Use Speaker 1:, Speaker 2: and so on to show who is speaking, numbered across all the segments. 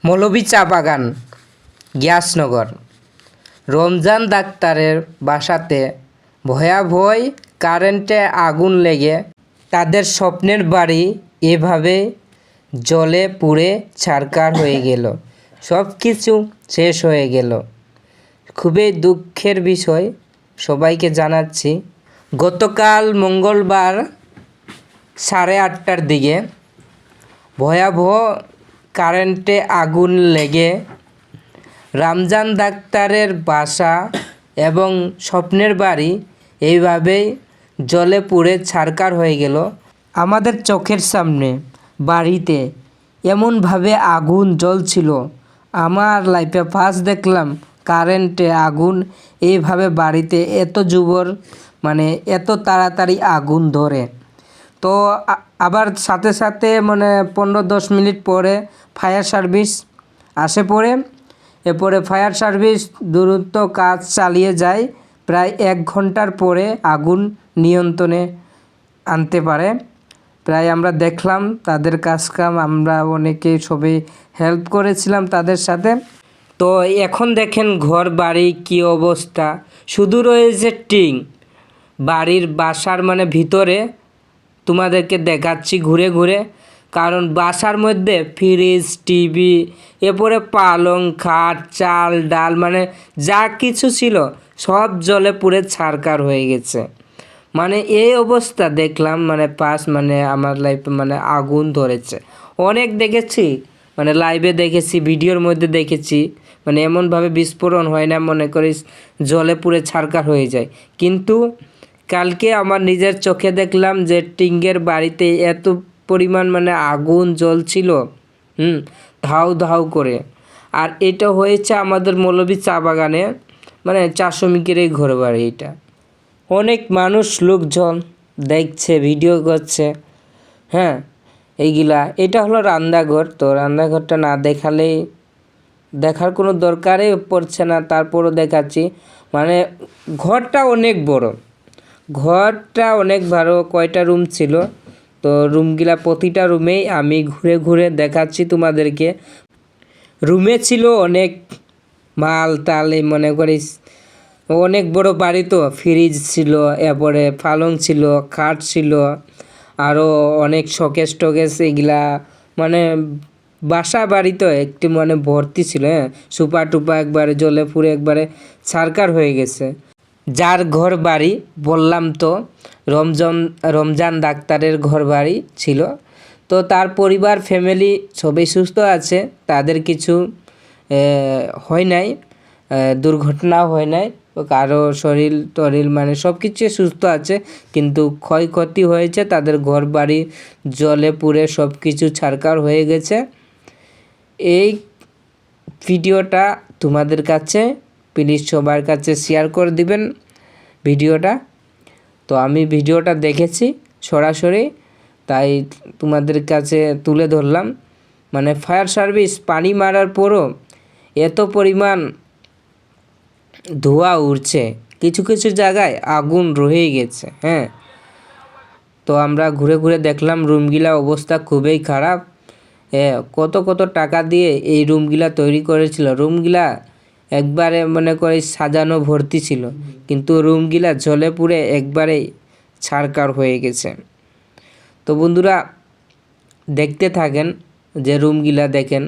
Speaker 1: মৌলভী চা বাগান, গ্যাসনগর। রমজান ডাক্তারের বাসাতে ভয়াবহ কারেন্টে আগুন লেগে তাদের স্বপ্নের বাড়ি এভাবে জ্বলে পুড়ে ছারখার হয়ে গেল। সব কিছু শেষ হয়ে গেল। খুবই দুঃখের বিষয় সবাইকে জানাচ্ছি। গতকাল মঙ্গলবার 8:30টার দিকে ভয়াবহ কারেন্টে আগুন লেগে রমজান ডাক্তারের বাসা এবং স্বপ্নের বাড়ি এইভাবেই জ্বলে পুড়ে ছারখার হয়ে গেল। আমাদের চোখের সামনে বাড়িতে এমনভাবে আগুন জ্বলছিল, আমার লাইফে ফার্স্ট দেখলাম কারেন্টে আগুন এইভাবে বাড়িতে এত জুবর, মানে এত তাড়াতাড়ি আগুন ধরে। তো আবার সাথে সাথে 15-10 মিনিট পরে ফায়ার সার্ভিস আসে পড়ে। এরপরে ফায়ার সার্ভিস দ্রুত কাজ চালিয়ে যায়। প্রায় 1 ঘন্টার পরে আগুন নিয়ন্ত্রণে আনতে পারে। প্রায় আমরা দেখলাম তাদের কাম, আমরা অনেকে সবাই হেল্প করেছিলাম তাদের সাথে। তো এখন দেখেন ঘর বাড়ি কী অবস্থা, শুধু রয়েছে টিন। বাড়ির বাসার ভিতরে তোমাদেরকে দেখাচ্ছি ঘুরে ঘুরে, কারণ বাসার মধ্যে ফ্রিজ, টিভি, এরপরে পালং, খাট, চাল, ডাল, যা কিছু ছিল সব জ্বলে পুড়ে ছারখার হয়ে গেছে। এই অবস্থা দেখলাম আমার লাইফে আগুন ধরেছে। অনেক দেখেছি, লাইভে দেখেছি, ভিডিওর মধ্যে দেখেছি, এমনভাবে বিস্ফোরণ হয় না, মনে করিস জ্বলে পুড়ে ছারখার হয়ে যায়। কিন্তু কালকে আমার নিজের চোখে দেখলাম যে টিঙ্গের বাড়িতে এত পরিমাণ আগুন জ্বলছিল, ধাউ ধাউ করে। আর এটা হয়েছে আমাদের মৌলভী চা বাগানে, 4 শ্রমিকের এই ঘর বাড়ি। এটা অনেক মানুষ লোকজন দেখছে, ভিডিও করছে। এইগুলা, এটা হলো রান্নাঘর। তো রান্নাঘরটা না দেখালেই দেখার কোনো দরকারই পড়ছে না, তারপরও দেখাচ্ছি। ঘরটা অনেক বড়, কয়টা রুম ছিল। তো রুমগুলা, প্রতিটা রুমেই আমি ঘুরে ঘুরে দেখাচ্ছি তোমাদেরকে। রুমে ছিল অনেক মাল টাল, মনে করিস অনেক বড় বাড়ি। তো ফ্রিজ ছিল, এরপরে পালং ছিল, খাট ছিল, আরও অনেক শোকেস টোকেস, এগুলা বাসা বাড়ি তো একটু ভর্তি ছিল। সুপা টুপা একবারে জ্বলে পুড়ে একবারে ছারখার হয়ে গেছে। যার ঘর বাড়ি বললাম তো রমজান ডাক্তারের ঘর বাড়ি ছিল। তো তার পরিবার, ফ্যামিলি সবাই সুস্থ আছে, তাদের কিছু হয় নাই, দুর্ঘটনাও হয় নাই, কারো শরীর টরিল সব কিছু সুস্থ আছে। কিন্তু ক্ষয়ক্ষতি হয়েছে, তাদের ঘর বাড়ি জ্বলে পুড়ে সব কিছু ছারখার হয়ে গেছে। এই ভিডিওটা তোমাদের কাছে, প্লিজ সবার কাছে শেয়ার করে দিবেন ভিডিওটা। তো আমি ভিডিওটা দেখেছি সরাসরি, তাই তোমাদের কাছে তুলে ধরলাম। ফায়ার সার্ভিস পানি মারার পরও এত পরিমাণ ধোঁয়া উঠছে, কিছু কিছু জায়গায় আগুন রয়ে গেছে। তো আমরা ঘুরে ঘুরে দেখলাম রুমগুলা অবস্থা খুবই খারাপ। কত কত টাকা দিয়ে এই রুমগুলা তৈরি করেছিল। রুমগুলা একবারে মনে করে সাজানো ভর্তি ছিল, কিন্তু রুমগুলা জ্বলে পুড়ে একবারেই ছারখার হয়ে গেছে। তো বন্ধুরা দেখতে থাকেন, যে রুমগুলা দেখেন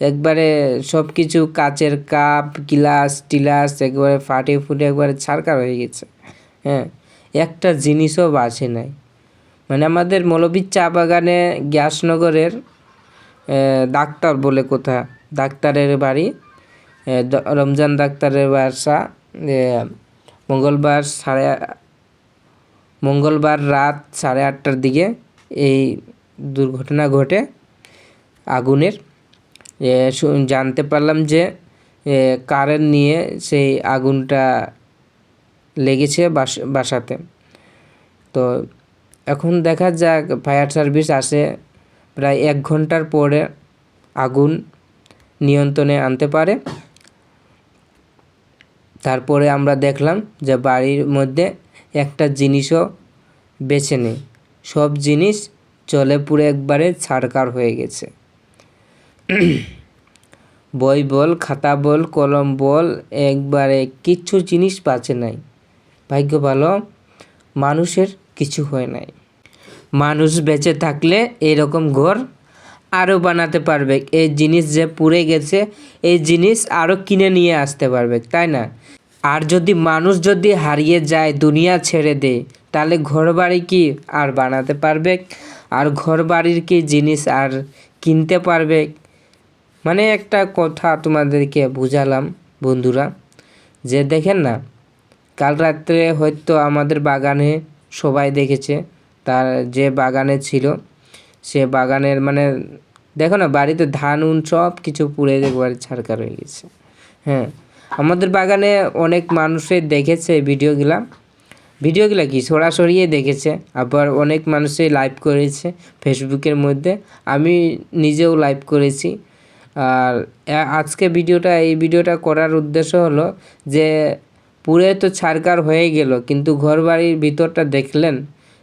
Speaker 1: একবারে সব কিছু কাচের কাপ, গ্লাস টিলাস একবারে ফাটে ফুটে একবারে ছারখার হয়ে গেছে। একটা জিনিসও বাঁচে নাই। আমাদের মৌলভী চা বাগানে গ্যাসনগরের ডাক্তার বলে কথা, ডাক্তারের বাড়ি, রমজান ডাক্তারের বাসা। মঙ্গলবার রাত 8:30টার দিকে এই দুর্ঘটনা ঘটে আগুনের। জানতে পারলাম যে কারেন্ট নিয়ে সেই আগুনটা লেগেছে বাসাতে। তো এখন দেখা যাক, ফায়ার সার্ভিস আসে, প্রায় 1 ঘন্টার পরে আগুন নিয়ন্ত্রণে আনতে পারে। তারপরে আমরা দেখলাম যে বাড়ির মধ্যে একটা জিনিসও বেঁচে নেই, সব জিনিস জলে পুড়ে একবারে ছারখার হয়ে গেছে। বই বল, খাতা বল, কলম বল, একবারে কিচ্ছু জিনিস বাঁচে নাই। ভাগ্য ভালো মানুষের কিছু হয় নাই। মানুষ বেঁচে থাকলে এরকম ঘর আরও বানাতে পারবে। এই জিনিস যে পুড়ে গেছে এই জিনিস আরও কিনে নিয়ে আসতে পারবে, তাই না? আর যদি মানুষ যদি হারিয়ে যায়, দুনিয়া ছেড়ে দেয়, তাহলে ঘরবাড়ি কি আর বানাতে পারবে? আর ঘরবাড়ির কি জিনিস আর কিনতে পারবে? মানে একটা কথা তোমাদেরকে বুঝালাম বন্ধুরা, যে দেখেন না, কাল রাত্রে হয়তো আমাদের বাগানে সবাই দেখেছে, তার যে বাগানে ছিল সে বাগানের মানে দেখো না, বাড়িতে ধান উন সব কিছু পুড়ে একবারে ছারখার হয়ে গেছে। হ্যাঁ, আমাদের বাগানে অনেক মানুষে দেখেছে ভিডিওগুলা কি সরাসরি দেখেছে, আবার অনেক মানুষই লাইভ করেছে ফেসবুকের মধ্যে, আমি নিজেও লাইভ করেছি। আর আজকে এই ভিডিওটা করার উদ্দেশ্য হলো যে পুরে তো ছারখার হয়ে গেল, কিন্তু ঘরবাড়ির ভিতরটা দেখলেন,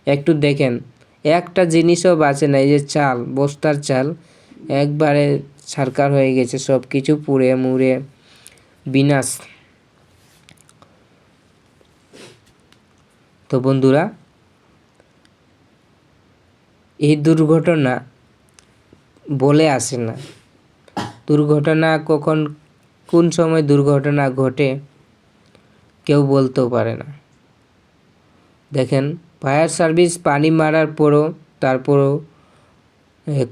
Speaker 1: একটু দেখেন, একটা জিনিসও বাঁচে না। এই যে চাল, বস্তার চাল একবারে ছারখার হয়ে গেছে, সব কিছু পুড়ে মুড়ে বিনাশ। তো বন্ধুরা, এই দুর্ঘটনা বলে আসে না। দুর্ঘটনা কখন কোন সময় দুর্ঘটনা ঘটে কেউ বলতেও পারে না। দেখেন, ফায়ার সার্ভিস পানি মারার পরও তারপরও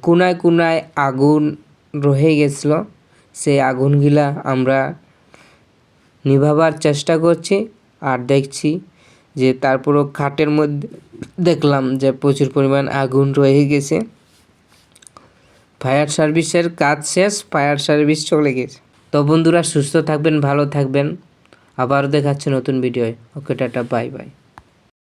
Speaker 1: কোনায় কোনায় আগুন রয়ে গেছিল। সেই আগুনগুলা আমরা নিভাবার চেষ্টা করছি, আর দেখছি যে তারপরও খাটের মধ্যে দেখলাম যে প্রচুর পরিমাণ আগুন রয়ে গেছে। ফায়ার সার্ভিসের কাজ শেষ, ফায়ার সার্ভিস চলে গেছে। তো বন্ধুরা, সুস্থ থাকবেন, ভালো থাকবেন, আবার দেখাচ্ছে নতুন ভিডিওয়। ওকে, টাটা, বাই বাই।